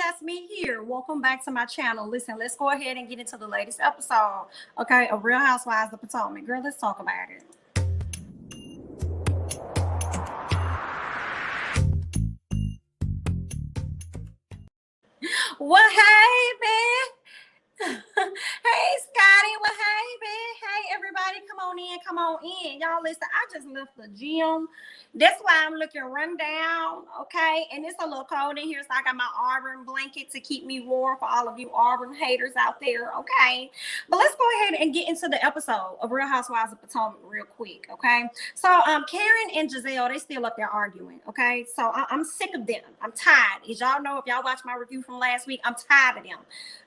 That's me here. Welcome back to my channel. Listen, let's go ahead and get into the latest episode, okay, of Real Housewives of Potomac. Girl, let's talk about it. Well, hey, man. Hey, Scotty. Well, hey, man. Hey, everybody. Come on in. Come on in. Y'all, listen, I just left the gym. That's why I'm looking run down, okay? And it's a little cold in here, so I got my Auburn blanket to keep me warm for all of you Auburn haters out there, okay? But let's go ahead and get into the episode of Real Housewives of Potomac real quick, okay? So Karen and Gizelle, they still up there arguing, okay? So I'm sick of them. I'm tired. As y'all know, if y'all watched my review from last week, I'm tired of them,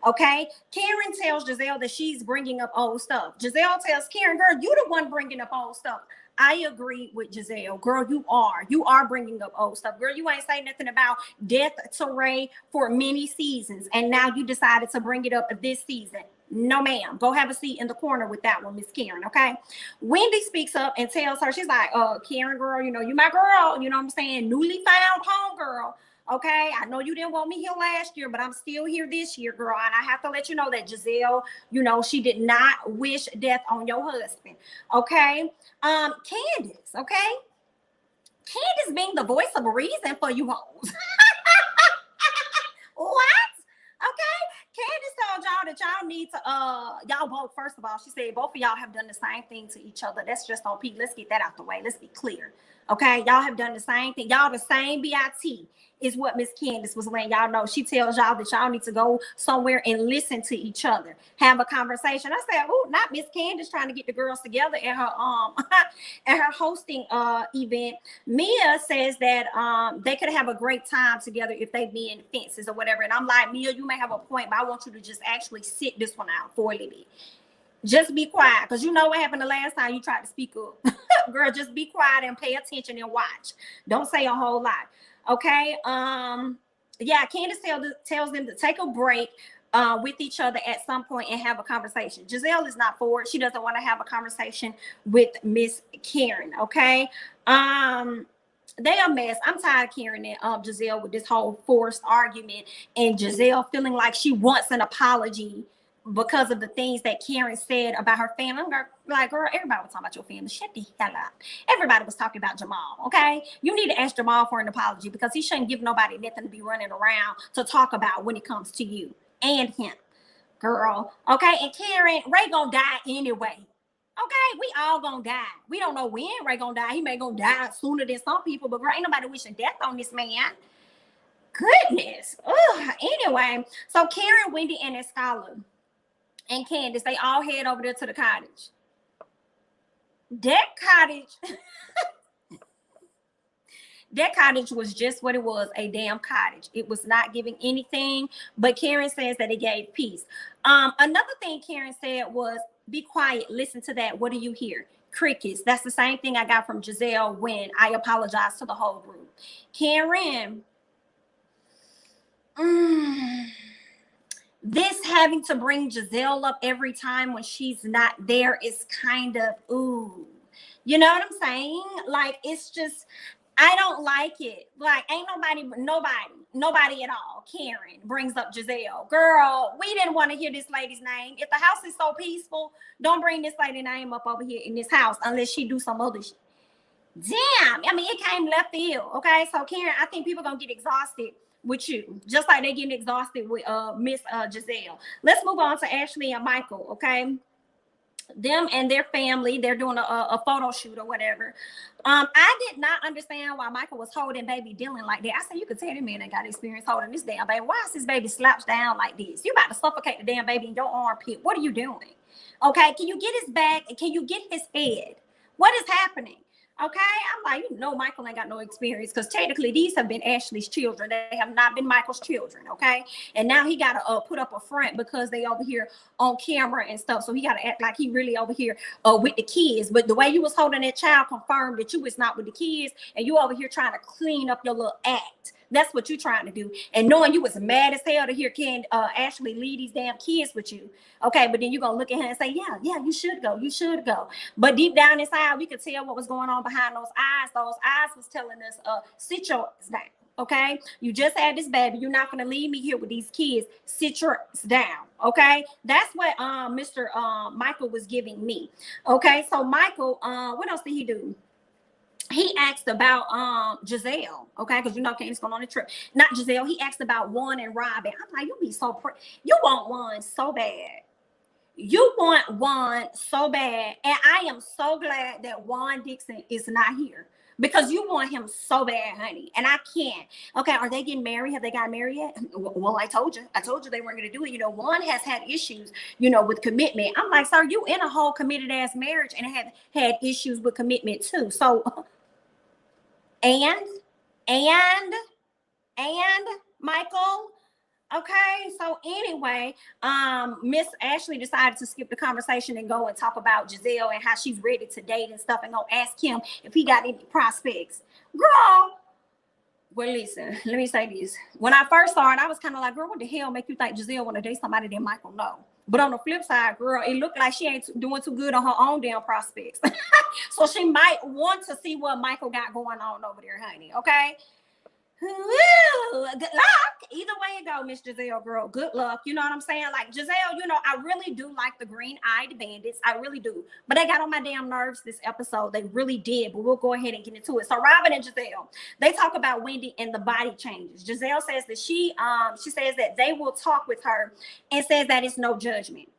okay? Karen tells Gizelle that she's bringing up old stuff. Gizelle tells Karen, girl, you the one bringing up old stuff. I agree with Gizelle. Girl, you are bringing up old stuff. Girl, you ain't saying nothing about death to Ray for many seasons, and now you decided to bring it up this season. No, ma'am. Go have a seat in the corner with that one, Miss Karen, okay? Wendy speaks up and tells her, she's like, Karen, girl, you know, you my girl, you know what I'm saying? Newly found home girl. Okay, I know you didn't want me here last year, but I'm still here this year, girl. And I have to let you know that Gizelle, you know, she did not wish death on your husband. Okay, Candiace, okay? Candiace being the voice of reason for you hoes. What? Okay, Candiace told y'all that y'all need to, y'all both, first of all, she said both of y'all have done the same thing to each other. That's just on Pete. Let's get that out the way. Let's be clear. Okay, y'all have done the same thing. Y'all the same BIT is what Miss Candiace was letting y'all know. She tells y'all that y'all need to go somewhere and listen to each other, have a conversation. I said, oh, not Miss Candiace trying to get the girls together at her at her hosting event. Mia says that they could have a great time together if they be in fences or whatever. And I'm like, Mia, you may have a point, but I want you to just actually sit this one out for a little bit. Just be quiet, because you know what happened the last time you tried to speak up. Girl, just be quiet and pay attention and watch. Don't say a whole lot. Okay. Yeah, Candiace tells them to take a break with each other at some point and have a conversation. Gizelle is not for it. She doesn't want to have a conversation with Miss Karen. Okay. They a mess. I'm tired of Karen and Gizelle with this whole forced argument, and Gizelle feeling like she wants an apology because of the things that Karen said about her family. Like, girl, everybody was talking about your family. Shut the hell up. Everybody was talking about Jamal, okay? You need to ask Jamal for an apology, because he shouldn't give nobody nothing to be running around to talk about when it comes to you and him, girl, okay? And Karen, Ray gonna die anyway, okay? We all gonna die. We don't know when Ray gonna die. He may gonna die sooner than some people, but girl, ain't nobody wishing death on this man. Goodness. Ugh. Anyway, so Karen, Wendy, and Askale and Candiace, they all head over there to the cottage. That cottage was just what it was, a damn cottage. It was not giving anything, but Karen says that it gave peace. Another thing Karen said was, be quiet, listen to that. What do you hear? Crickets. That's the same thing I got from Gizelle when I apologized to the whole group. Karen, this having to bring Gizelle up every time when she's not there is kind of, ooh, you know what I'm saying? Like, it's just, I don't like it. Like, ain't nobody at all, Karen, brings up Gizelle. Girl, we didn't want to hear this lady's name. If the house is so peaceful, don't bring this lady's name up over here in this house unless she do some other shit. Damn, I mean, it came left field, okay? So, Karen, I think people gonna get exhausted with you, just like they getting exhausted with Miss Gizelle. Let's move on to Ashley and Michael, okay? Them and their family, they're doing a photo shoot or whatever. I did not understand why Michael was holding baby Dillard like that. I said, you could tell that man ain't got experience holding this damn baby. Why is this baby slouched down like this? You about to suffocate the damn baby in your armpit. What are you doing? Okay, can you get his back? Can you get his head? What is happening? Okay, I'm like, you know, Michael ain't got no experience, because technically these have been Ashley's children. They have not been Michael's children, okay? And now he got to put up a front because they over here on camera and stuff. So he got to act like he really over here with the kids. But the way you was holding that child confirmed that you was not with the kids, and you over here trying to clean up your little act. That's what you're trying to do. And knowing you was mad as hell to hear Ashley lead these damn kids with you. Okay, but then you're going to look at her and say, yeah, you should go. You should go. But deep down inside, we could tell what was going on behind those eyes. Those eyes was telling us, sit your ass down. Okay, you just had this baby. You're not going to leave me here with these kids. Sit your down. Okay, that's what Mr. Michael was giving me. Okay, so Michael, what else did he do? He asked about Gizelle, okay, because you know Candiace going on a trip. Not Gizelle. He asked about Juan and Robyn. I'm like, you be so you want Juan so bad. You want Juan so bad, and I am so glad that Juan Dixon is not here. Because you want him so bad, honey. And I can't. Okay, are they getting married? Have they got married yet? Well, I told you. I told you they weren't going to do it. You know, one has had issues, you know, with commitment. I'm like, sir, you in a whole committed ass marriage and have had issues with commitment too. So, and Michael. Okay, so anyway, Miss Ashley decided to skip the conversation and go and talk about Gizelle and how she's ready to date and stuff, and go ask him if he got any prospects. Girl, well, listen, let me say this. When I first saw it, I was kind of like, girl, what the hell make you think Gizelle want to date somebody that Michael know? But on the flip side, girl, it looked like she ain't doing too good on her own damn prospects. So she might want to see what Michael got going on over there, honey, okay? Woo, good luck. Either way it go, Miss Gizelle, girl, good luck. You know what I'm saying? Like, Gizelle, you know, I really do like the green-eyed bandits. I really do. But they got on my damn nerves this episode. They really did. But we'll go ahead and get into it. So Robyn and Gizelle, they talk about Wendy and the body changes. Gizelle says that she says that they will talk with her and says that it's no judgment.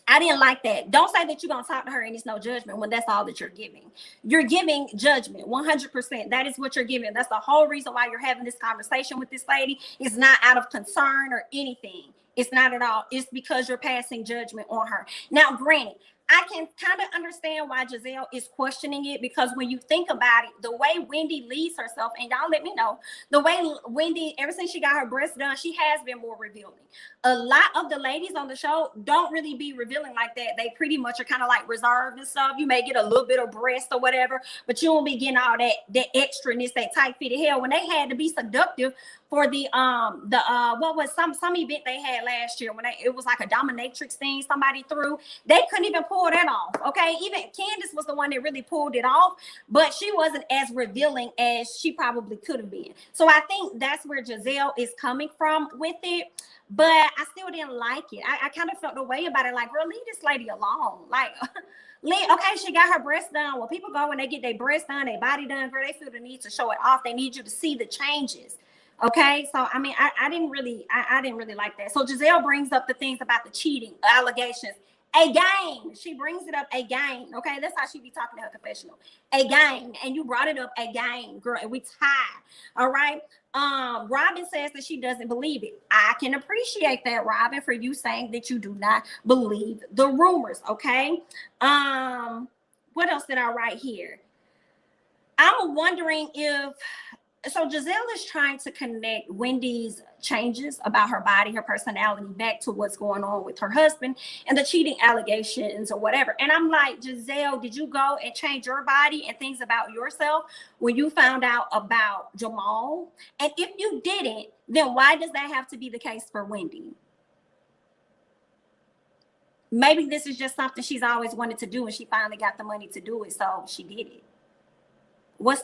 I didn't like that. Don't say that you're going to talk to her and it's no judgment when that's all that you're giving. You're giving judgment, 100%. That is what you're giving. That's the whole reason why you're having this conversation with this lady. It's not out of concern or anything. It's not at all. It's because you're passing judgment on her. Now, granted, I can kind of understand why Gizelle is questioning it, because when you think about it, the way Wendy leads herself, and y'all let me know, the way Wendy, ever since she got her breasts done, she has been more revealing. A lot of the ladies on the show don't really be revealing like that. They pretty much are kind of like reserved and stuff. You may get a little bit of breast or whatever, but you won't be getting all that extraness, that tight fitted hair. When they had to be seductive for the what was some event they had last year, when it was like a dominatrix thing somebody threw, they couldn't even pull that off. Okay, even Candiace was the one that really pulled it off, but she wasn't as revealing as she probably could have been. So I think that's where Gizelle is coming from with it. But I still didn't like it. I kind of felt the way about it, like, girl, leave this lady alone. Like, okay, she got her breasts done. Well, people go when they get their breasts done, their body done, girl, they feel the need to show it off. They need you to see the changes. Okay, so I mean, I didn't really like that. So Gizelle brings up the things about the cheating allegations. Again, she brings it up again. Okay, that's how she be talking to her confessional. Again, and you brought it up again, girl, and we tied. All right. Robyn says that she doesn't believe it. I can appreciate that, Robyn, for you saying that you do not believe the rumors. Okay. What else did I write here? I'm wondering if. So Gizelle is trying to connect Wendy's changes about her body, her personality, back to what's going on with her husband and the cheating allegations or whatever. And I'm like, Gizelle, did you go and change your body and things about yourself when you found out about Jamal? And if you didn't, then why does that have to be the case for Wendy? Maybe this is just something she's always wanted to do and she finally got the money to do it, so she did it.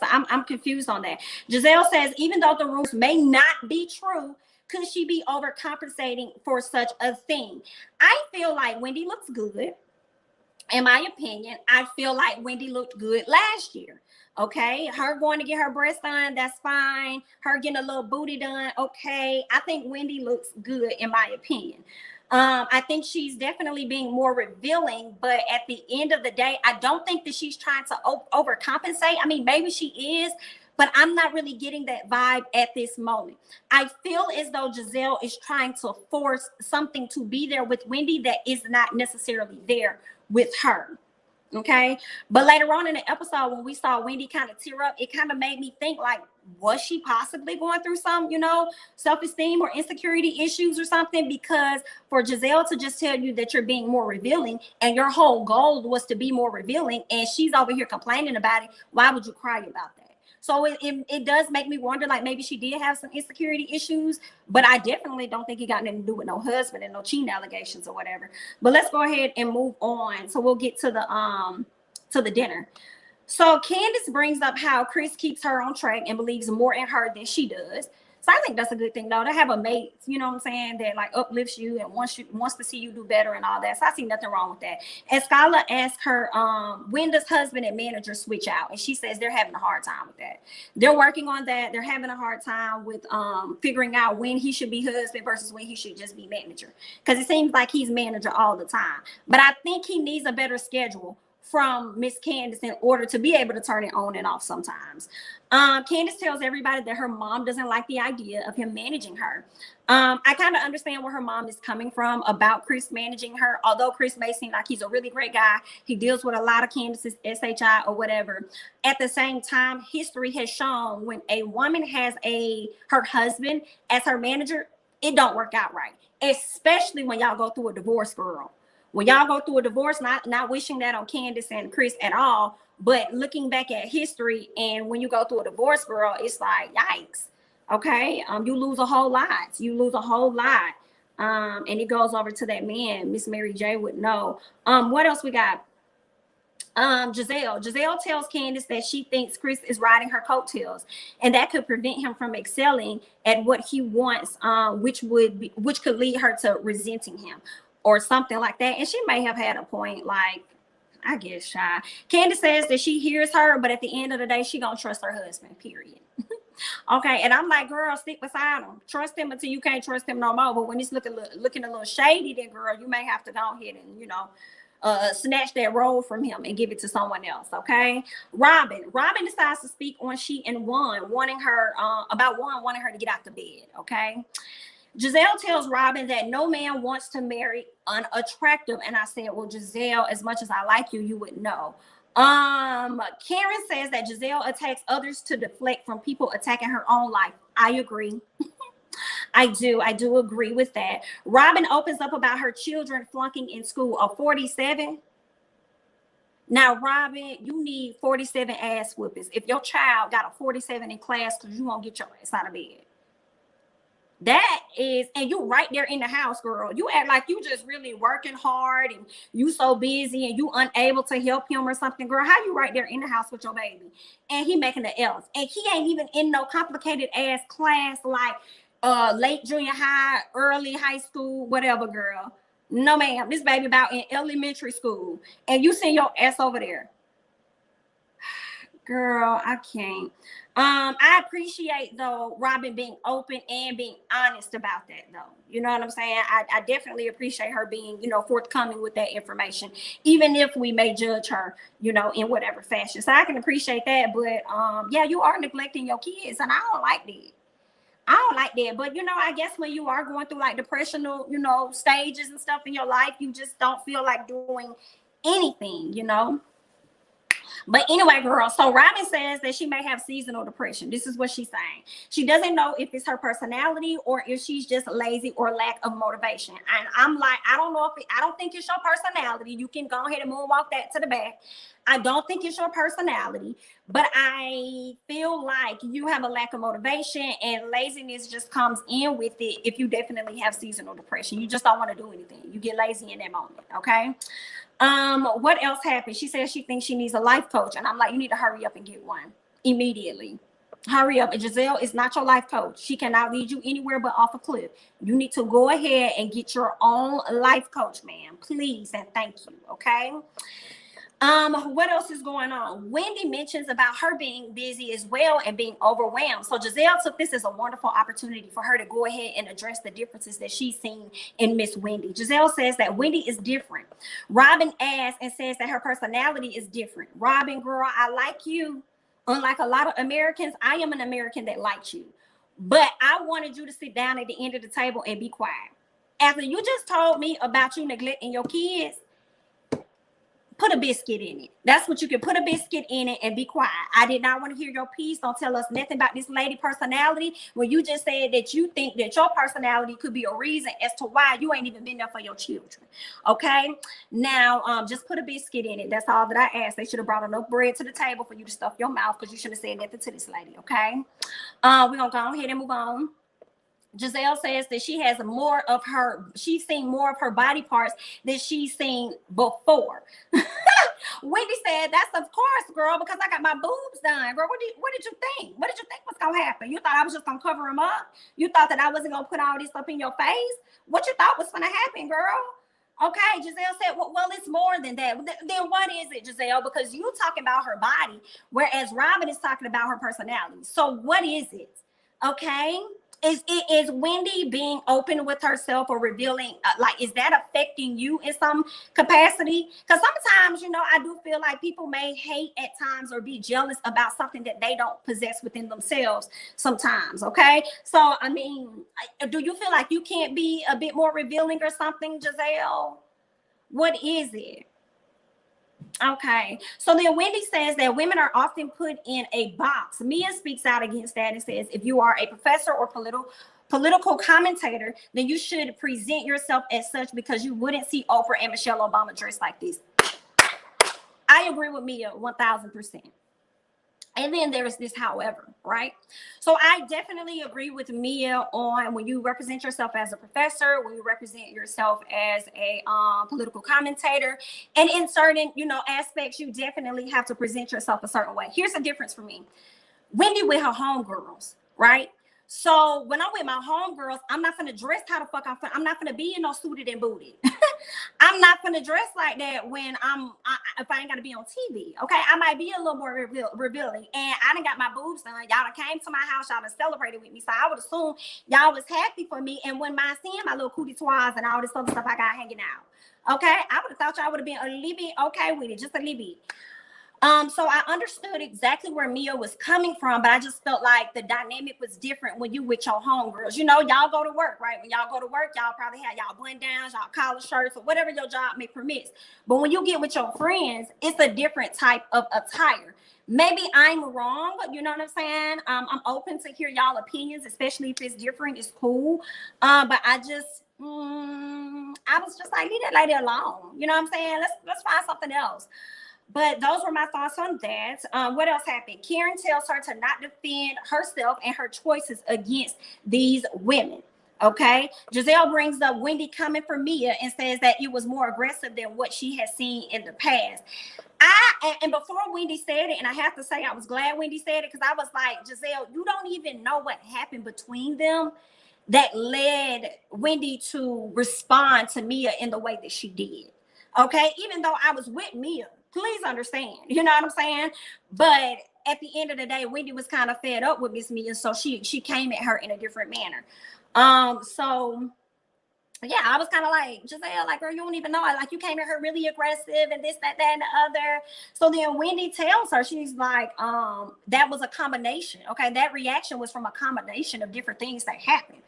I'm confused on that. Gizelle says, even though the rumors may not be true, could she be overcompensating for such a thing? I feel like Wendy looks good. In my opinion, I feel like Wendy looked good last year. Okay, her going to get her breast done, that's fine. Her getting a little booty done, okay. I think Wendy looks good, in my opinion. I think she's definitely being more revealing, but at the end of the day, I don't think that she's trying to overcompensate. I mean, maybe she is, but I'm not really getting that vibe at this moment. I feel as though Gizelle is trying to force something to be there with Wendy that is not necessarily there with her. Okay, but later on in the episode, when we saw Wendy kind of tear up, it kind of made me think, like, was she possibly going through some, self-esteem or insecurity issues or something? Because for Gizelle to just tell you that you're being more revealing and your whole goal was to be more revealing, and she's over here complaining about it, why would you cry about that? So it does make me wonder, like, maybe she did have some insecurity issues, but I definitely don't think it got nothing to do with no husband and no cheating allegations or whatever. But let's go ahead and move on. So we'll get to the dinner. So Candiace brings up how Chris keeps her on track and believes more in her than she does. So I think that's a good thing, though, to have a mate, you know what I'm saying, that like uplifts you and wants to see you do better and all that. So I see nothing wrong with that. And Skylar asks her, when does husband and manager switch out? And she says they're having a hard time with that. They're working on that. They're having a hard time with figuring out when he should be husband versus when he should just be manager. Because it seems like he's manager all the time. But I think he needs a better schedule from Miss Candiace in order to be able to turn it on and off sometimes. Candiace tells everybody that her mom doesn't like the idea of him managing her. I kind of understand where her mom is coming from about Chris managing her. Although Chris may seem like he's a really great guy, he deals with a lot of Candiace's SHI or whatever. At the same time, history has shown when a woman has her husband as her manager, it don't work out right, especially when y'all go through a divorce, girl. When y'all go through a divorce, not wishing that on Candiace and Chris at all, but looking back at history, and when you go through a divorce, girl, it's like, yikes. Okay, you lose a whole lot. And it goes over to that man. Miss Mary J would know. What else we got? Gizelle tells Candiace that she thinks Chris is riding her coattails, and that could prevent him from excelling at what he wants, which could lead her to resenting him or something like that. And she may have had a point, like, I guess shy. Candiace says that she hears her, but at the end of the day, she gonna trust her husband, period. Okay, and I'm like, girl, stick beside him. Trust him until you can't trust him no more. But when he's looking a little shady, then girl, you may have to go ahead and, snatch that role from him and give it to someone else. Okay. Robyn decides to speak on she and Juan wanting her to get out the bed. Okay. Gizelle tells Robyn that no man wants to marry unattractive. And I said, well, Gizelle, as much as I like you, you would know. Karen says that Gizelle attacks others to deflect from people attacking her own life. I agree. I do agree with that. Robyn opens up about her children flunking in school. A 47. Now, Robyn, you need 47 ass whoopings if your child got a 47 in class, because you won't get your ass out of bed. That is, and you right there in the house, girl. You act like you just really working hard and you so busy and you unable to help him or something, girl. How you right there in the house with your baby and he making the L's, and he ain't even in no complicated ass class like late junior high, early high school, whatever, girl. No, ma'am. This baby about in elementary school, and you send your ass over there. Girl, I can't. I appreciate, though, Robyn being open and being honest about that, though. You know what I'm saying? I definitely appreciate her being, forthcoming with that information, even if we may judge her, in whatever fashion. So I can appreciate that. But, yeah, you are neglecting your kids, and I don't like that. But, I guess when you are going through, like, depressional, stages and stuff in your life, you just don't feel like doing anything, But anyway, girl, so Robyn says that she may have seasonal depression. This is what she's saying. She doesn't know if it's her personality or if she's just lazy or lack of motivation. And I'm like, I don't think it's your personality. You can go ahead and moonwalk that to the back. I don't think it's your personality, but I feel like you have a lack of motivation, and laziness just comes in with it. If you definitely have seasonal depression, you just don't want to do anything. You get lazy in that moment. Okay. What else happened? She says she thinks she needs a life coach, and I'm like, you need to hurry up and get one immediately. Hurry up. And Gizelle is not your life coach. She cannot lead you anywhere but off a cliff. You need to go ahead and get your own life coach, ma'am. Please and thank you. Okay. What else is going on? Wendy mentions about her being busy as well and being overwhelmed. So Gizelle took this as a wonderful opportunity for her to go ahead and address the differences that she's seen in Miss Wendy. Giselle says that Wendy is different. Robyn asks and says that her personality is different. Robyn, girl, I like you. Unlike a lot of Americans, I am an American that likes you. But I wanted you to sit down at the end of the table and be quiet. After you just told me about you neglecting your kids, put a biscuit in it. That's what you can put a biscuit in it and be quiet. I did not want to hear your piece. Don't tell us nothing about this lady personality when you just said that you think that your personality could be a reason as to why you ain't even been there for your children. Okay. Now, just put a biscuit in it. That's all that I asked. They should have brought enough bread to the table for you to stuff your mouth, because you should have said nothing to this lady. Okay. We're going to go ahead and move on. Gizelle says that she's seen more of her body parts than she's seen before. Wendy said, that's of course, girl, because I got my boobs done. Girl, what did you think? What did you think was going to happen? You thought I was just going to cover them up? You thought that I wasn't going to put all this up in your face? What you thought was going to happen, girl? Okay, Gizelle said, well, it's more than that. Then what is it, Gizelle? Because you talking about her body, whereas Robyn is talking about her personality. So what is it? Okay, is Wendy being open with herself or revealing, like, is that affecting you in some capacity? Because sometimes, you know, I do feel like people may hate at times or be jealous about something that they don't possess within themselves sometimes. Okay, so I mean, do you feel like you can't be a bit more revealing or something, Gizelle? What is it? Okay, so then Wendy says that women are often put in a box. Mia speaks out against that and says, if you are a professor or political commentator, then you should present yourself as such, because you wouldn't see Oprah and Michelle Obama dressed like this. I agree with Mia 1000%. And then there's this however, right? So I definitely agree with Mia on when you represent yourself as a professor, when you represent yourself as a political commentator, and in certain, you know, aspects, you definitely have to present yourself a certain way. Here's the difference for me. Wendy with her homegirls, right? So when I'm with my homegirls, I'm not gonna dress how the fuck I'm not gonna be in no suited and booted. I'm not gonna dress like that when if I ain't gotta be on TV. Okay, I might be a little more revealing, and I done got my boobs done. Y'all done came to my house, y'all done celebrated with me, so I would assume y'all was happy for me. And when my seeing my little cootie toys and all this other stuff I got hanging out, okay, I would have thought y'all would have been a little bit okay with it, just a little bit. So I understood exactly where Mia was coming from, but I just felt like the dynamic was different when you with your homegirls. You know, y'all go to work, right? When y'all go to work, y'all probably have y'all button downs, y'all collar shirts, or whatever your job may permit. But when you get with your friends, it's a different type of attire. Maybe I'm wrong, but you know what I'm saying? I'm open to hear y'all opinions, especially if it's different. It's cool. But I just, I was just like, leave that lady alone. You know what I'm saying? Let's find something else. But those were my thoughts on that. What else happened? Karen tells her to not defend herself and her choices against these women. Okay. Gizelle brings up Wendy coming for Mia and says that it was more aggressive than what she has seen in the past. And before Wendy said it, and I have to say, I was glad Wendy said it, because I was like, Gizelle, you don't even know what happened between them that led Wendy to respond to Mia in the way that she did. Okay. Even though I was with Mia. Please understand, you know what I'm saying? But at the end of the day, Wendy was kind of fed up with Miss Mia, so she came at her in a different manner. So yeah, I was kind of like, Gizelle, like, girl, you don't even know. Like, you came at her really aggressive and this, that, and the other. So then Wendy tells her, she's like, that was a combination. Okay, that reaction was from a combination of different things that happened.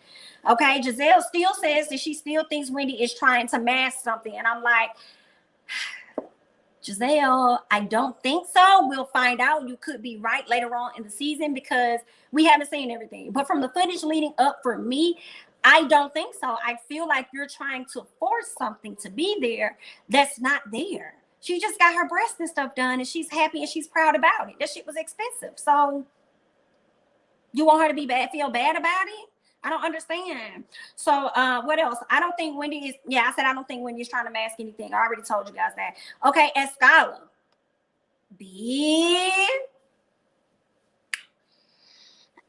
Okay, Gizelle still says that she still thinks Wendy is trying to mask something, and I'm like, Gizelle, I don't think so. We'll find out. You could be right later on in the season, because we haven't seen everything. But from the footage leading up, for me, I don't think so. I feel like you're trying to force something to be there that's not there. She just got her breasts and stuff done, and she's happy and she's proud about it. That shit was expensive. So you want her to be bad, feel bad about it? I don't understand. So what else? I don't think Wendy is, I said I don't think Wendy is trying to mask anything. I already told you guys that. Okay, Askale.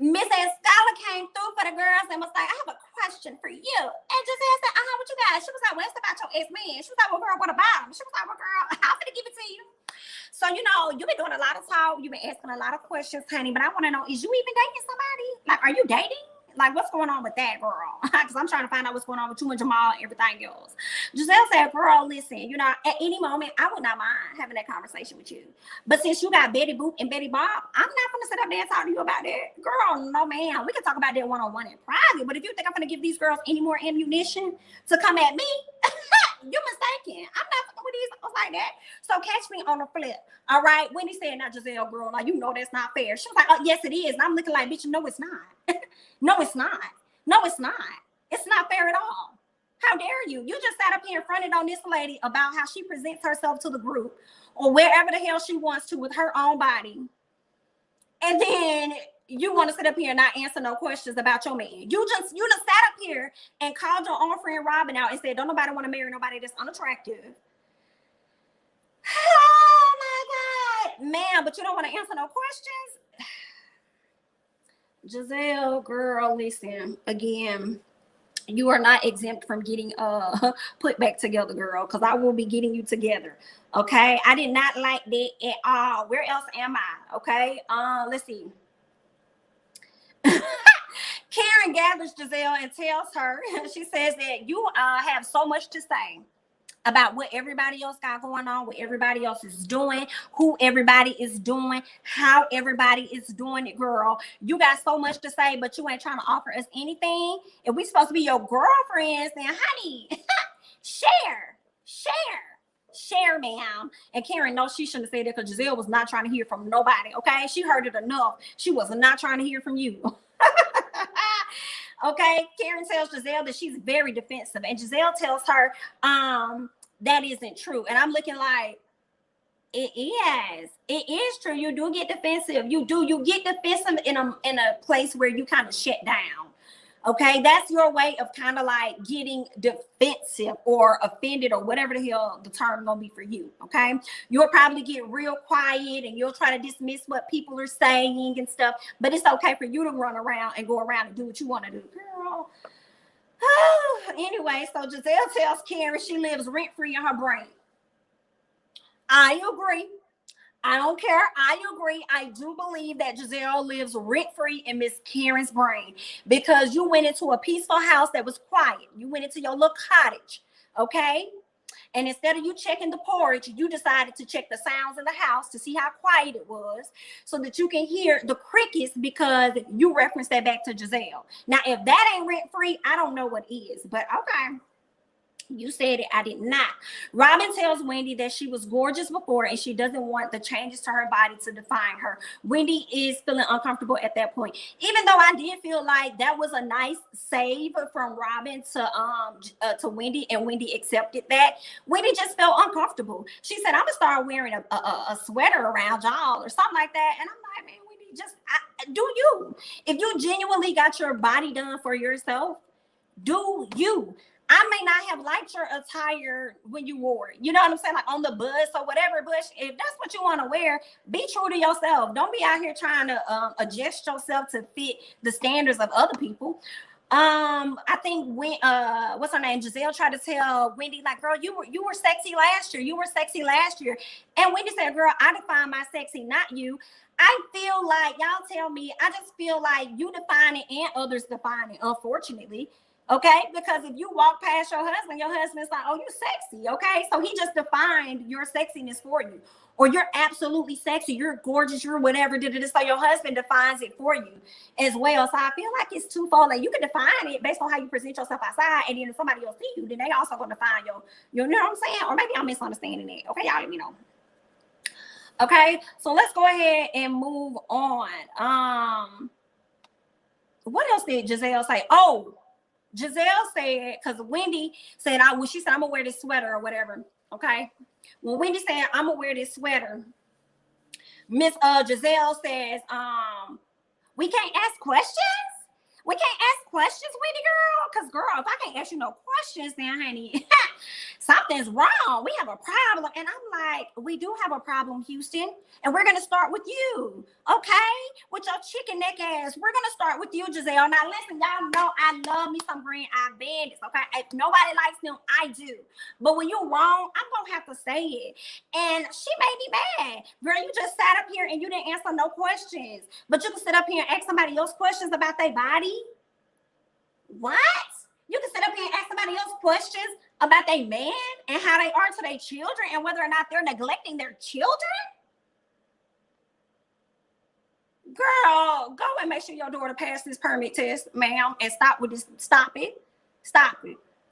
Miss Askale came through for the girls and was like, I have a question for you. And Gizelle said, what you got? She was like, well, it's about your ex-man. She was like, well, girl, what about him? She was like, well, girl, I'm gonna give it to you. So, you know, you've been doing a lot of talk. You've been asking a lot of questions, honey. But I want to know, is you even dating somebody? Like, are you dating? Like, what's going on with that, girl? Because I'm trying to find out what's going on with you and Jamal and everything else. Gizelle said, girl, listen, you know, at any moment, I would not mind having that conversation with you. But since you got Betty Boop and Betty Bob, I'm not going to sit up there and talk to you about that. Girl, no, man. We can talk about that one-on-one in private. But if you think I'm going to give these girls any more ammunition to come at me, you're mistaken. I'm not fucking with these girls like that. So catch me on the flip. All right. Wendy said, not Gizelle, girl. Like, you know that's not fair. She was like, oh, yes, it is. And I'm looking like, bitch, no, it's not. No, it's not. No, it's not. It's not fair at all. How dare you? You just sat up here and fronted on this lady about how she presents herself to the group or wherever the hell she wants to with her own body. And then you want to sit up here and not answer no questions about your man. You just sat up here and called your own friend Robyn out and said, don't nobody want to marry nobody that's unattractive. Oh man, but you don't want to answer no questions. Gizelle, girl, listen, again, you are not exempt from getting put back together, girl, because I will be getting you together. Okay, I did not like that at all. Where else am I? Okay, let's see. Karen gathers Gizelle and tells her, she says that you have so much to say about what everybody else got going on, what everybody else is doing, who everybody is doing, how everybody is doing it, girl. You got so much to say, but you ain't trying to offer us anything. If we supposed to be your girlfriends, then honey, share, ma'am. And Karen, no, she shouldn't have said that because Gizelle was not trying to hear from nobody, okay? She heard it enough. She was not trying to hear from you. Okay, Karen tells Gizelle that she's very defensive, and Gizelle tells her that isn't true. And I'm looking like, it is true. You do get defensive. You get defensive in a place where you kind of shut down. Okay, that's your way of kind of like getting defensive or offended or whatever the hell the term gonna be for you. Okay, you'll probably get real quiet and you'll try to dismiss what people are saying and stuff, but it's okay for you to run around and go around and do what you want to do, girl. Anyway, so Gizelle tells Karen she lives rent-free in her brain. I agree. I don't care. I agree. I do believe that Gizelle lives rent-free in Miss Karen's brain because you went into a peaceful house that was quiet. You went into your little cottage, okay? And instead of you checking the porch, you decided to check the sounds in the house to see how quiet it was so that you can hear the crickets because you referenced that back to Gizelle. Now, if that ain't rent-free, I don't know what is, but okay. You said it, I did not. Robyn tells Wendy that she was gorgeous before and she doesn't want the changes to her body to define her. Wendy is feeling uncomfortable at that point. Even though I did feel like that was a nice save from Robyn to Wendy, and Wendy accepted that. Wendy just felt uncomfortable. She said, I'm gonna start wearing a sweater around y'all or something like that. And I'm like, man, Wendy, just do you. If you genuinely got your body done for yourself, do you. I may not have liked your attire when you wore it. You know what I'm saying? Like on the bus or whatever. But if that's what you want to wear, be true to yourself. Don't be out here trying to adjust yourself to fit the standards of other people. I think when what's her name? Gizelle tried to tell Wendy, like, girl, you were sexy last year. You were sexy last year. And Wendy said, girl, I define my sexy, not you. I feel like, y'all tell me, I just feel like you define it and others define it, unfortunately. Okay, because if you walk past your husband's like, oh, you sexy. Okay, so he just defined your sexiness for you, or you're absolutely sexy, you're gorgeous, you're whatever. So your husband defines it for you as well. So I feel like it's twofold. Like you can define it based on how you present yourself outside, and then if somebody else see you, then they also gonna define you know what I'm saying? Or maybe I'm misunderstanding it. Okay, y'all let me know. Okay, so let's go ahead and move on. What else did Gizelle say? Oh, Gizelle said, because Wendy said, she said, I'm gonna wear this sweater or whatever. Okay. When Wendy said, I'm gonna wear this sweater, Miss Gizelle says, we can't ask questions. We can't ask questions, Wendy girl. Because girl, if I can't ask you no questions, then honey, something's wrong. We have a problem. And I'm like, we do have a problem, Houston. And we're gonna start with you. Okay? With your chicken neck ass. We're gonna start with you, Gizelle. Now listen, y'all know I love me some green eye bandits. Okay. If nobody likes them, I do. But when you're wrong, I'm gonna have to say it. And she made me mad. Girl, you just sat up here and you didn't answer no questions. But you can sit up here and ask somebody else questions about their body. What? You can sit up here and ask somebody else questions about their man and how they are to their children and whether or not they're neglecting their children? Girl, go and make sure your daughter passed this permit test, ma'am, and stop with this. Stop it.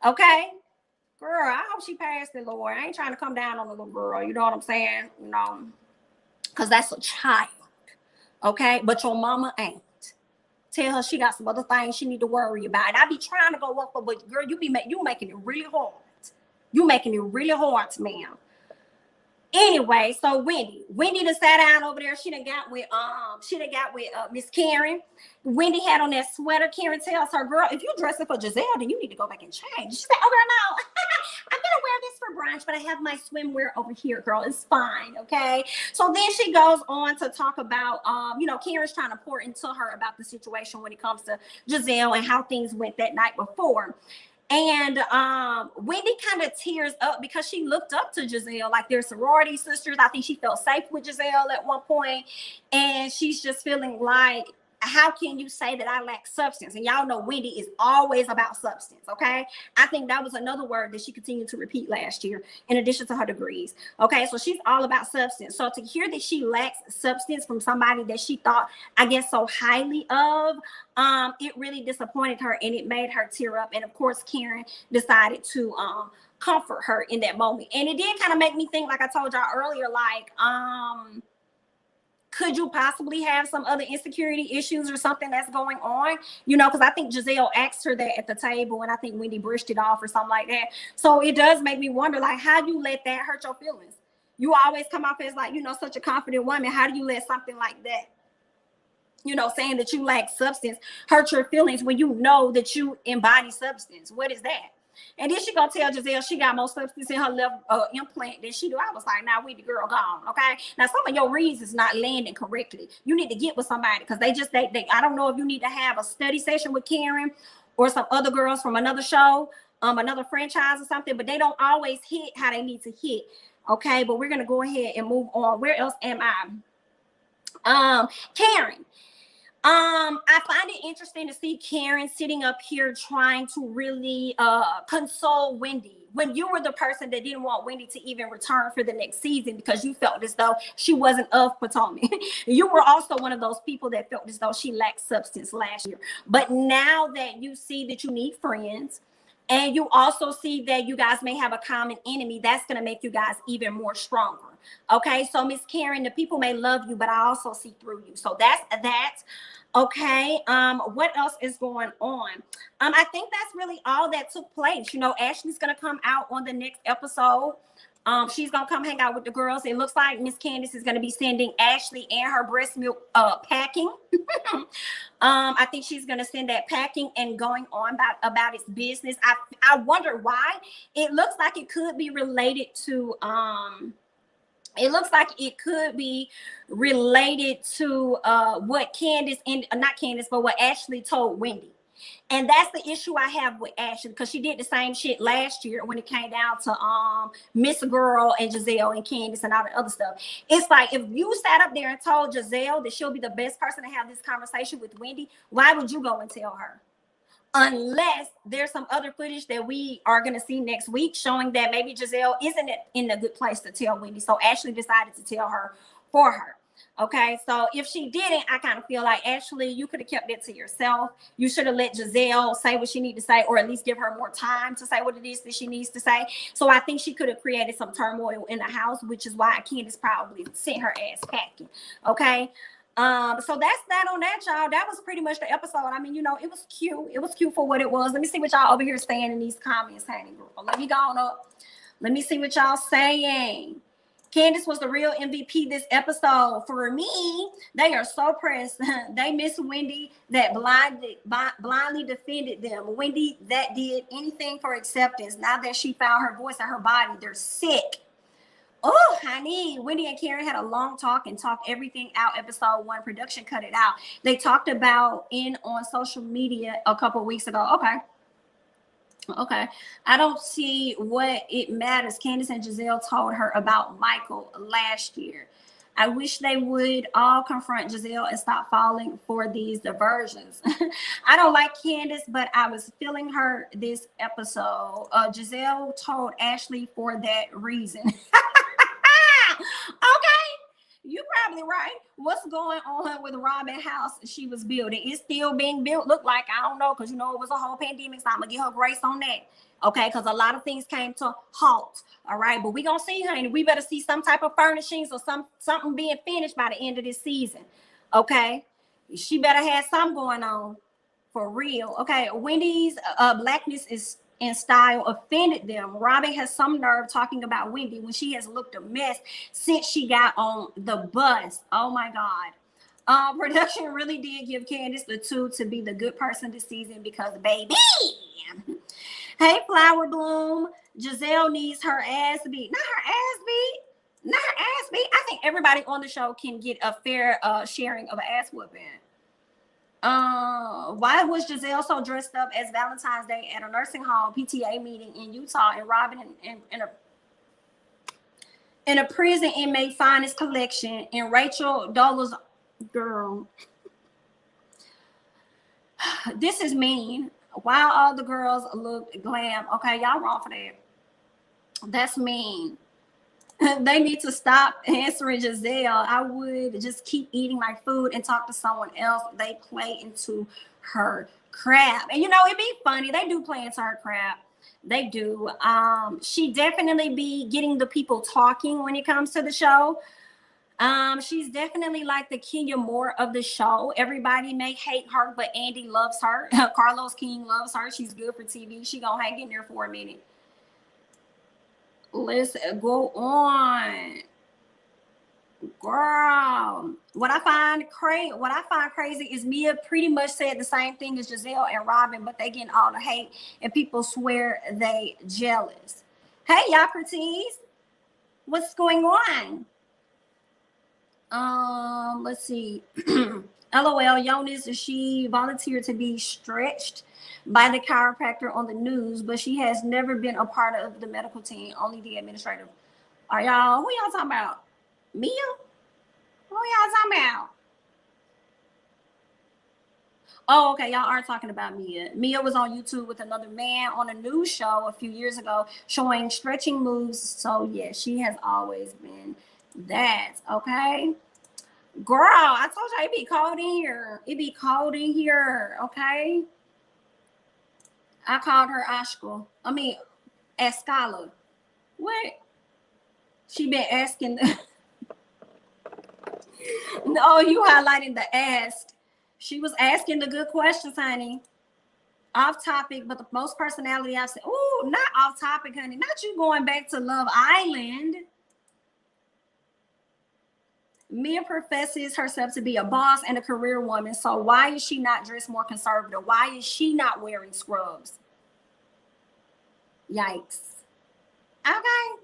Okay? Girl, I hope she passed it, Lord. I ain't trying to come down on the little girl. You know what I'm saying? You know, because that's a child. Okay? But your mama ain't. Tell her she got some other things she need to worry about. I be trying to go up, but girl, you making it really hard. You making it really hard, ma'am. Anyway, so Wendy done sat down over there. She done got with Miss Karen. Wendy had on that sweater. Karen tells her, girl, if you dressing for Gizelle, then you need to go back and change. She said, oh girl, no, I'm gonna wear this for for brunch, but I have my swimwear over here, girl. It's fine, okay? So then she goes on to talk about, you know, Karen's trying to pour into her about the situation when it comes to Gizelle and how things went that night before. And Wendy kind of tears up because she looked up to Gizelle, like they're sorority sisters. I think she felt safe with Gizelle at one point, and she's just feeling like, how can you say that I lack substance? And y'all know Wendy is always about substance, okay? I think that was another word that she continued to repeat last year, in addition to her degrees, okay? So she's all about substance. So to hear that she lacks substance from somebody that she thought, I guess, so highly of, it really disappointed her, and it made her tear up. And of course, Karen decided to comfort her in that moment. And it did kind of make me think, like I told y'all earlier, like, could you possibly have some other insecurity issues or something that's going on? You know, because I think Gizelle asked her that at the table, and I think Wendy brushed it off or something like that. So it does make me wonder, like, how you let that hurt your feelings? You always come off as, like, you know, such a confident woman. How do you let something like that, you know, saying that you lack substance, hurt your feelings when you know that you embody substance? What is that? And then she gonna tell Gizelle she got more substance in her left implant than she do. I was like, now we the girl gone, okay? Now some of your reads is not landing correctly. You need to get with somebody, because they I don't know if you need to have a study session with Karen or some other girls from another show, another franchise or something, but they don't always hit how they need to hit, okay? But we're gonna go ahead and move on. Where else am I? Karen. I find it interesting to see Karen sitting up here trying to really console Wendy when you were the person that didn't want Wendy to even return for the next season because you felt as though she wasn't of Potomac. You were also one of those people that felt as though she lacked substance last year. But now that you see that you need friends, and you also see that you guys may have a common enemy, that's going to make you guys even more stronger. Okay, so Miss Karen, the people may love you, but I also see through you. So that's that. Okay, what else is going on? I think that's really all that took place. You know, Ashley's going to come out on the next episode. She's gonna come hang out with the girls. It looks like Miss Candiace is gonna be sending Ashley and her breast milk packing. I think she's gonna send that packing and going on about its business. I wonder why. It looks like it could be related to what Candiace and not Candiace, but what Ashley told Wendy. And that's the issue I have with Ashley, because she did the same shit last year when it came down to Miss Girl and Gizelle and Candiace and all the other stuff. It's like, if you sat up there and told Gizelle that she'll be the best person to have this conversation with Wendy, why would you go and tell her? Unless there's some other footage that we are going to see next week showing that maybe Gizelle isn't in a good place to tell Wendy. So Ashley decided to tell her for her. Okay, so if she didn't, I kind of feel like, Ashley, you could have kept it to yourself. You should have let Gizelle say what she needs to say, or at least give her more time to say what it is that she needs to say. So I think she could have created some turmoil in the house, which is why Candiace probably sent her ass packing. Okay. So that's that on that, y'all. That was pretty much the episode. I mean, you know, it was cute. It was cute for what it was. Let me see what y'all over here saying in these comments, honey, girl. Let me go on up. Let me see what y'all saying. Candiace was the real MVP this episode. For me, they are so pressed. They miss Wendy that blindly defended them. Wendy that did anything for acceptance. Now that she found her voice and her body, they're sick. Oh, honey, Wendy and Karen had a long talk and talked everything out. Episode 1, production cut it out. They talked about on social media a couple weeks ago. Okay. I don't see what it matters. Candiace and Gizelle told her about Michael last year. I wish they would all confront Gizelle and stop falling for these diversions. I don't like Candiace, but I was feeling her this episode. Gizelle told Ashley for that reason. Okay, you're probably right. What's going on with Robyn house she was building? It's still being built. Look like, I don't know, because you know it was a whole pandemic, so I'm gonna give her grace on that. Okay, because a lot of things came to halt. All right, but we gonna see, honey. We better see some type of furnishings or something being finished by the end of this season. Okay, she better have something going on for real. Okay, Wendy's blackness is in style offended them. Robyn has some nerve talking about Wendy when she has looked a mess since she got on the bus. Oh my God. Production really did give Candiace the tool to be the good person this season, because baby. Hey, Flower Bloom. Gizelle needs her ass beat. Not her ass beat. Not her ass beat. I think everybody on the show can get a fair sharing of an ass whooping. Why was Gizelle so dressed up as Valentine's Day at a nursing home PTA meeting in Utah, and Robyn in a prison inmate find his collection, and Rachel Dolezal's girl? This is mean. Why all the girls look glam? Okay, y'all wrong for that. That's mean. They need to stop answering Gizelle. I would just keep eating my food and talk to someone else. They play into her crap. And you know, it'd be funny. They do play into her crap. They do. She definitely be getting the people talking when it comes to the show. She's definitely like the Kenya Moore of the show. Everybody may hate her, but Andy loves her. Carlos King loves her. She's good for TV. She gonna hang in there for a minute. Let's go on, girl. What I find crazy is Mia pretty much said the same thing as Gizelle and Robyn, but they getting all the hate and people swear they jealous. Hey, y'all pretties, what's going on? Let's see. LOL, Jonas, she volunteered to be stretched by the chiropractor on the news, but she has never been a part of the medical team, only the administrative. Are y'all, who y'all talking about? Mia? Who y'all talking about? Oh, okay, y'all are talking about Mia. Mia was on YouTube with another man on a news show a few years ago showing stretching moves. So yeah, she has always been that, okay? Girl, I told you it'd be cold in here. It'd be cold in here, okay? I called her Askale. I mean, Askale. What? She been asking. No, you highlighting the ask. She was asking the good questions, honey. Off topic, but the most personality I've said. Oh, not off topic, honey. Not you going back to Love Island. Mia professes herself to be a boss and a career woman. So why is she not dressed more conservative? Why is she not wearing scrubs? Yikes. Okay.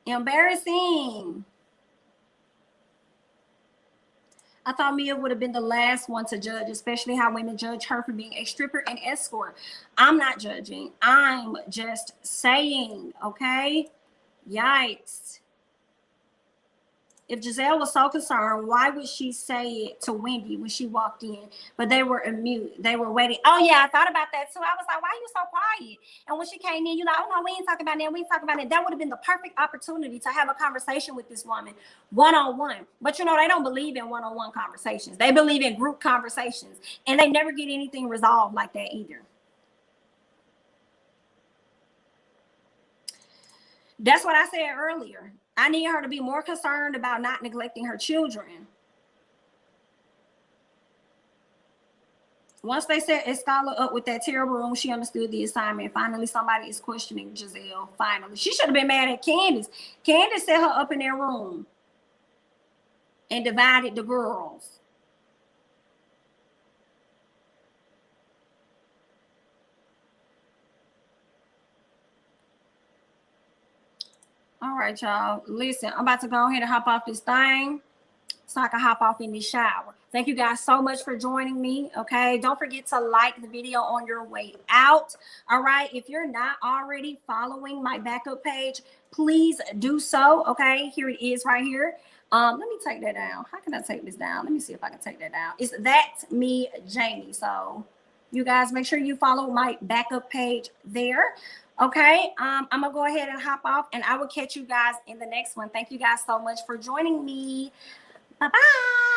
Embarrassing. I thought Mia would have been the last one to judge, especially how women judge her for being a stripper and escort. I'm not judging. I'm just saying, okay? Yikes. If Gizelle was so concerned, why would she say it to Wendy when she walked in? But they were mute. They were waiting. Oh, yeah, I thought about that, too. I was like, why are you so quiet? And when she came in, you're like, oh, no, we ain't talking about that. We ain't talking about that. That would have been the perfect opportunity to have a conversation with this woman one-on-one. But, you know, they don't believe in one-on-one conversations. They believe in group conversations. And they never get anything resolved like that either. That's what I said earlier. I need her to be more concerned about not neglecting her children. Once they set Askale up with that terrible room, she understood the assignment. Finally, somebody is questioning Gizelle. Finally. She should have been mad at Candiace. Candiace set her up in their room and divided the girls. All right, y'all. Listen, I'm about to go ahead and hop off this thing so I can hop off in the shower. Thank you guys so much for joining me. Okay, don't forget to like the video on your way out. All right, if you're not already following my backup page, please do so. Okay, here it is right here. Let me take that down. How can I take this down? Let me see if I can take that down. It's That's Me, Jamie. So you guys make sure you follow my backup page there. Okay, I'm gonna go ahead and hop off, and I will catch you guys in the next one. Thank you guys so much for joining me. Bye-bye.